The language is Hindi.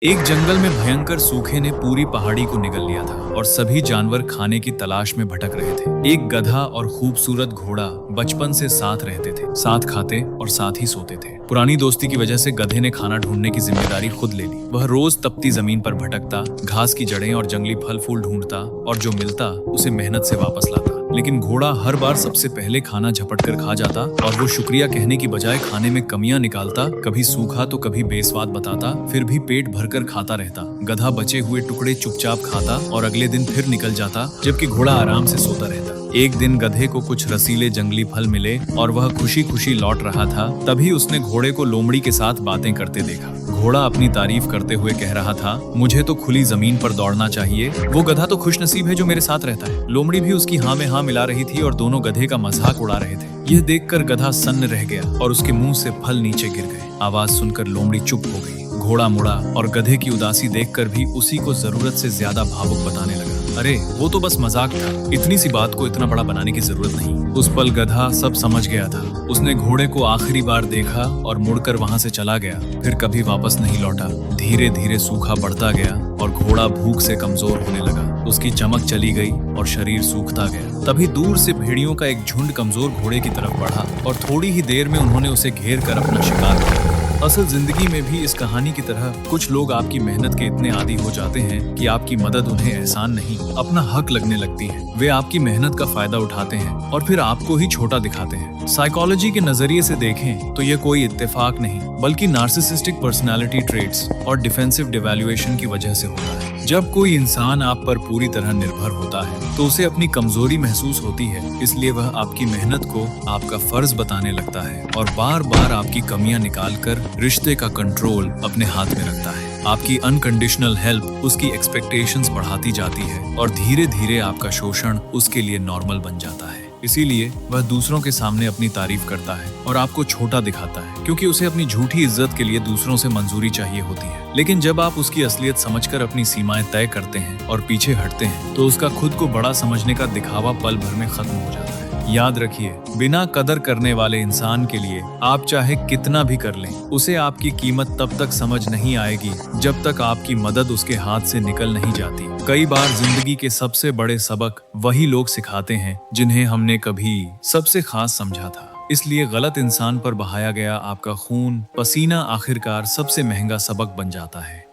एक जंगल में भयंकर सूखे ने पूरी पहाड़ी को निगल लिया था और सभी जानवर खाने की तलाश में भटक रहे थे। एक गधा और खूबसूरत घोड़ा बचपन से साथ रहते थे, साथ खाते और साथ ही सोते थे। पुरानी दोस्ती की वजह से गधे ने खाना ढूंढने की जिम्मेदारी खुद ले ली। वह रोज तपती जमीन पर भटकता, घास की जड़ें और जंगली फल फूल ढूंढता और जो मिलता उसे मेहनत से वापस लाता। लेकिन घोड़ा हर बार सबसे पहले खाना झपट कर खा जाता और वो शुक्रिया कहने की बजाय खाने में कमियां निकालता, कभी सूखा तो कभी बेस्वाद बताता, फिर भी पेट भरकर खाता रहता। गधा बचे हुए टुकड़े चुपचाप खाता और अगले दिन फिर निकल जाता, जबकि घोड़ा आराम से सोता रहता। एक दिन गधे को कुछ रसीले जंगली फल मिले और वह खुशी खुशी लौट रहा था। तभी उसने घोड़े को लोमड़ी के साथ बातें करते देखा। घोड़ा अपनी तारीफ करते हुए कह रहा था, मुझे तो खुली जमीन पर दौड़ना चाहिए। वो गधा तो खुशनसीब है जो मेरे साथ रहता है। लोमड़ी भी उसकी हाँ में हाँ मिला रही थी और दोनों गधे का मजाक उड़ा रहे थे। यह देखकर गधा सन्न रह गया और उसके मुंह से फल नीचे गिर गए। आवाज सुनकर लोमड़ी चुप हो गई। घोड़ा मुड़ा और गधे की उदासी देखकर भी उसी को जरूरत से ज्यादा भावुक बताने लगा। अरे वो तो बस मजाक था, इतनी सी बात को इतना बड़ा बनाने की जरूरत नहीं। उस पल गधा सब समझ गया था। उसने घोड़े को आखिरी बार देखा और मुड़कर वहां से चला गया, फिर कभी वापस नहीं लौटा। धीरे धीरे सूखा बढ़ता गया और घोड़ा भूख से कमजोर होने लगा। उसकी चमक चली गई और शरीर सूखता गया। तभी दूर से भेड़ियों का एक झुंड कमजोर घोड़े की तरफ बढ़ा और थोड़ी ही देर में उन्होंने उसे घेर कर अपना शिकार किया। असल जिंदगी में भी इस कहानी की तरह कुछ लोग आपकी मेहनत के इतने आदी हो जाते हैं कि आपकी मदद उन्हें एहसान नहीं, अपना हक लगने लगती है। वे आपकी मेहनत का फायदा उठाते हैं और फिर आपको ही छोटा दिखाते हैं। साइकोलॉजी के नजरिए से देखें तो ये कोई इत्तेफाक नहीं, बल्कि नार्सिसिस्टिक पर्सनालिटी ट्रेट्स और डिफेंसिव डिवैल्यूएशन की वजह से होता है। जब कोई इंसान आप पर पूरी तरह निर्भर होता है तो उसे अपनी कमजोरी महसूस होती है, इसलिए वह आपकी मेहनत को आपका फर्ज बताने लगता है और बार बार आपकी कमियां निकालकर रिश्ते का कंट्रोल अपने हाथ में रखता है। आपकी अनकंडीशनल हेल्प उसकी एक्सपेक्टेशंस बढ़ाती जाती है और धीरे धीरे आपका शोषण उसके लिए नॉर्मल बन जाता है। इसीलिए वह दूसरों के सामने अपनी तारीफ करता है और आपको छोटा दिखाता है, क्योंकि उसे अपनी झूठी इज्जत के लिए दूसरों से मंजूरी चाहिए होती है। लेकिन जब आप उसकी असलियत समझकर अपनी सीमाएं तय करते हैं और पीछे हटते हैं तो उसका खुद को बड़ा समझने का दिखावा पल भर में खत्म हो जाता है। याद रखिए, बिना कदर करने वाले इंसान के लिए आप चाहे कितना भी कर लें, उसे आपकी कीमत तब तक समझ नहीं आएगी जब तक आपकी मदद उसके हाथ से निकल नहीं जाती। कई बार जिंदगी के सबसे बड़े सबक वही लोग सिखाते हैं जिन्हें हमने कभी सबसे खास समझा था। इसलिए गलत इंसान पर बहाया गया आपका खून पसीना आखिरकार सबसे महंगा सबक बन जाता है।